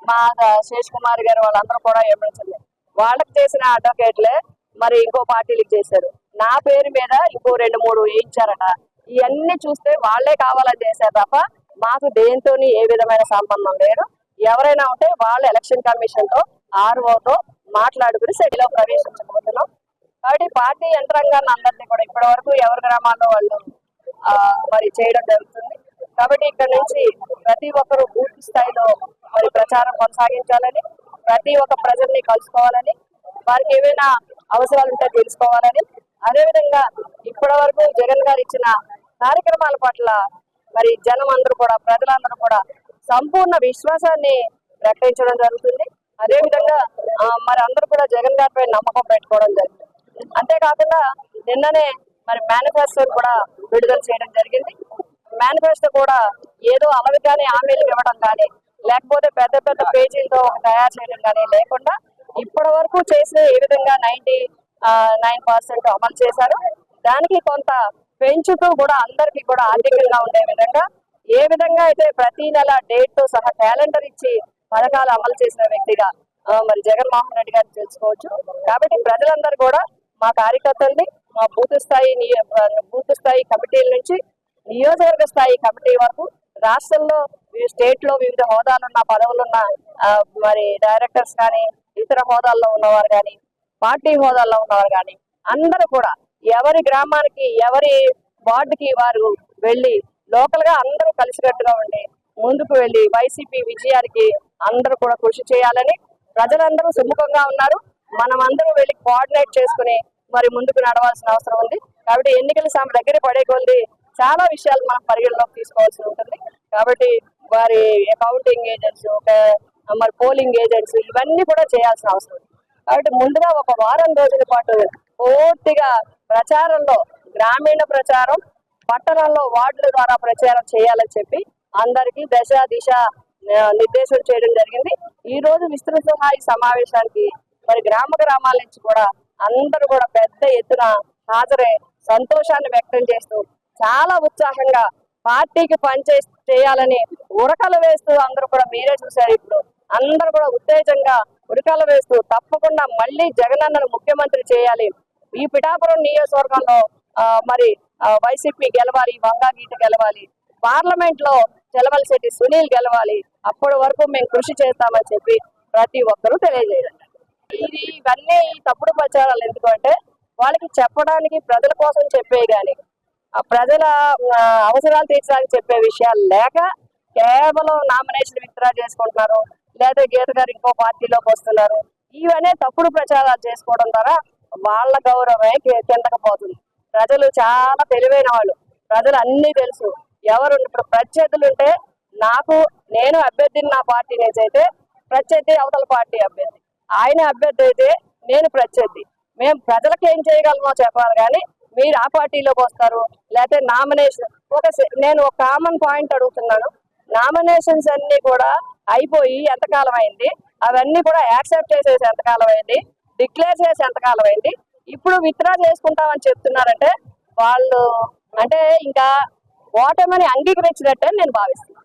మా శేష్ కుమార్ గారు వాళ్ళందరూ కూడా ఎమ్మెల్సీలే, వాళ్ళకి చేసిన అడ్వకేట్లే మరి ఇంకో పార్టీలకు చేశారు. నా పేరు మీద ఇంకో 2-3 వేయించారట. ఇవన్నీ చూస్తే వాళ్లే కావాలని చేశారు తప్ప మాకు దేంతో ఏ విధమైన సంబంధం లేదు. ఎవరైనా ఉంటే వాళ్ళు ఎలక్షన్ కమిషన్ తో ఆర్ఓతో మాట్లాడుకుని సెటిలో ప్రవేశించబోతున్నాం. కాబట్టి పార్టీ యంత్రాంగాన్ని అందరినీ కూడా ఇప్పటి వరకు ఎవరి గ్రామాల్లో వాళ్ళు మరి చేయడం జరుగుతుంది. కాబట్టి ఇక్కడ నుంచి ప్రతి ఒక్కరూ పూర్తి స్థాయిలో మరి ప్రచారం కొనసాగించాలని, ప్రతి ఒక్క ప్రజల్ని కలుసుకోవాలని, వారికి ఏవైనా అవసరాలు ఉంటే తెలుసుకోవాలని, అదేవిధంగా ఇప్పటి వరకు జగన్ గారు ఇచ్చిన కార్యక్రమాల పట్ల మరి జనం అందరూ కూడా, ప్రజలందరూ కూడా సంపూర్ణ విశ్వాసాన్ని ప్రకటించడం జరుగుతుంది. అదేవిధంగా మరి అందరూ కూడా జగన్ గారిపై నమ్మకం పెట్టుకోవడం జరుగుతుంది. అంతేకాకుండా నిన్ననే మరి మేనిఫెస్టో కూడా విడుదల చేయడం జరిగింది. మేనిఫెస్టో కూడా ఏదో అలవిగానే హామీలు ఇవ్వడం కానీ, లేకపోతే పెద్ద పెద్ద పేజీలతో తయారు చేయడం కానీ లేకుండా ఇప్పటి వరకు చేసిన ఏ విధంగా 99% అమలు చేశారు. దానికి కొంత పెంచుతూ కూడా అందరికీ కూడా ఆర్థికంగా ఉండే విధంగా, ఏ విధంగా అయితే ప్రతి నెల డేట్ తో సహా క్యాలెండర్ ఇచ్చి పథకాలు అమలు చేసిన వ్యక్తిగా మరి జగన్మోహన్ రెడ్డి గారిని తెలుసుకోవచ్చు. కాబట్టి ప్రజలందరూ కూడా మా కార్యకర్తల్ని మా బూత్ స్థాయి కమిటీల నుంచి నియోజకవర్గ స్థాయి కమిటీ వరకు, రాష్ట్రంలో స్టేట్ లో వివిధ హోదాలున్న పదవులున్న మరి డైరెక్టర్స్ కానీ, ఇతర హోదాల్లో ఉన్నవారు కానీ, పార్టీ హోదాల్లో ఉన్నవారు కానీ అందరూ కూడా ఎవరి గ్రామానికి ఎవరి వార్డుకి వారు వెళ్ళి లోకల్ గా అందరూ కలిసికట్టుగా ఉండి ముందుకు వెళ్ళి వైసీపీ విజయానికి అందరూ కూడా కృషి చేయాలని, ప్రజలందరూ సుముఖంగా ఉన్నారు. మనం అందరూ వెళ్ళి కోఆర్డినేట్ చేసుకుని మరి ముందుకు నడవాల్సిన అవసరం ఉంది. కాబట్టి ఎన్నికల దగ్గర పడే కొద్ది చాలా విషయాలు మనం పరిగణలోకి తీసుకోవాల్సి ఉంటుంది. కాబట్టి వారి కౌంటింగ్ ఏజెంట్స్, మరి పోలింగ్ ఏజెంట్స్ ఇవన్నీ కూడా చేయాల్సిన అవసరం ఉంది. కాబట్టి ముందుగా ఒక వారం రోజుల పాటు పూర్తిగా ప్రచారంలో, గ్రామీణ ప్రచారం, పట్టణాల్లో వార్డుల ద్వారా ప్రచారం చేయాలని చెప్పి అందరికీ దశ దిశ నిర్దేశం చేయడం జరిగింది. ఈ రోజు విస్తృత స్థాయి సమావేశానికి మరి గ్రామాల నుంచి కూడా అందరూ కూడా పెద్ద ఎత్తున హాజరై సంతోషాన్ని వ్యక్తం చేస్తూ చాలా ఉత్సాహంగా పార్టీకి చేయాలని ఉరకలు వేస్తూ అందరూ కూడా మీరే చూశారు. ఇప్పుడు అందరూ కూడా ఉత్తేజంగా ఉరకలు వేస్తూ తప్పకుండా మళ్ళీ జగనన్నను ముఖ్యమంత్రి చేయాలి, ఈ పిఠాపురం నియోజకవర్గంలో మరి వైసీపీ గెలవాలి, వంగాగీత గెలవాలి, పార్లమెంట్ లో చెలమలశెట్టి సునీల్ గెలవాలి, అప్పటి వరకు మేము కృషి చేస్తామని చెప్పి ప్రతి ఒక్కరూ తెలియజేయాలి. ఇవన్నీ తప్పుడు ప్రచారాలు ఎందుకంటే వాళ్ళకి చెప్పడానికి, ప్రజల కోసం చెప్పే గాని ప్రజల అవసరాలు తీర్చడానికి చెప్పే విషయాలు లేక కేవలం నామినేషన్ విత్డ్రా చేసుకుంటున్నారు, లేదా గీత గారు ఇంకో పార్టీలోకి వస్తున్నారు. ఇవన్నీ తప్పుడు ప్రచారాలు చేసుకోవడం ద్వారా వాళ్ళ గౌరవమే కిందకు పోతుంది. ప్రజలు చాలా తెలివైన వాళ్ళు, ప్రజలు అన్ని తెలుసు. ఎవరు ఇప్పుడు ప్రత్యర్థులు ఉంటే నేను అభ్యర్థిని నా పార్టీ నుంచి అయితే, ప్రత్యర్థి అవతల పార్టీ అభ్యర్థి, ఆయన అభ్యర్థి అయితే నేను ప్రత్యర్థి. మేము ప్రజలకు ఏం చేయగలమో చెప్పాలి కానీ మీరు ఆ పార్టీలోకి వస్తారు, లేకపోతే నామినేషన్ నేను ఒక కామన్ పాయింట్ అడుగుతున్నాను. నామినేషన్స్ అన్ని కూడా అయిపోయి ఎంతకాలం అయింది, అవన్నీ కూడా యాక్సెప్ట్ చేసేసి ఎంతకాలం అయింది, డిక్లేర్ చేసి ఎంతకాలం అయింది, ఇప్పుడు విత్డ్రా చేసుకుంటామని చెప్తున్నారంటే వాళ్ళు అంటే ఇంకా ఓటమిని అంగీకరించినట్టే నేను భావిస్తున్నాను.